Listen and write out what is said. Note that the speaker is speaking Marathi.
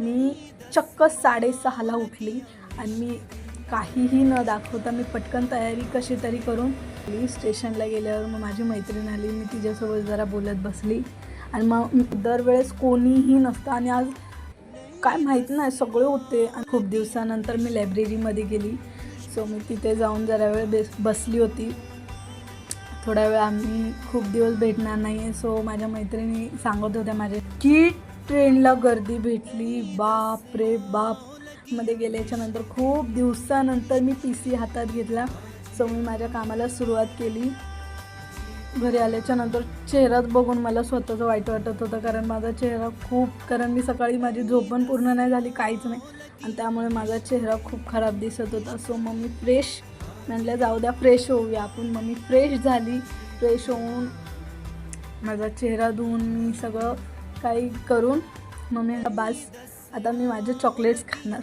मी चक्क 6:30ला उठली आणि मी काहीही न दाखवता मी पटकन तयारी कशी तरी करून स्टेशनला गेल्यावर मग माझी मैत्रीण आली, मी तिच्यासोबत जरा बोलत बसली आणि मग दरवेळेस कोणीही नसतं आणि आज काय माहीत नाही सगळे होते आणि खूप दिवसानंतर मी लायब्ररीमध्ये गेली. सो मी तिथे जाऊन जरा वेळ बसली होती. थोडा वेळ आम्ही खूप दिवस भेटणार नाही आहे. सो माझ्या मैत्रिणी सांगत होत्या माझ्या की ट्रेनला गर्दी भेटली, बाप रे बाप. मध्ये गेल्याच्यानंतर खूप दिवसानंतर मी PC हातात घेतला. सो मी माझ्या कामाला सुरुवात केली. घरी आल्याच्यानंतर चेहराच बघून मला स्वतःचं वाईट वाटत होतं, कारण माझा चेहरा कारण मी सकाळी माझी झोप पण पूर्ण नाही झाली, काहीच नाही, आणि त्यामुळे माझा चेहरा खूप खराब दिसत होता. सो मग मी म्हटलं जाऊ द्या फ्रेश होऊया आपण. मग मी फ्रेश झाली. फ्रेश होऊन माझा चेहरा धुवून मी सगळं काही करून मग मी बास आता मी माझे चॉकलेट्स खाणार.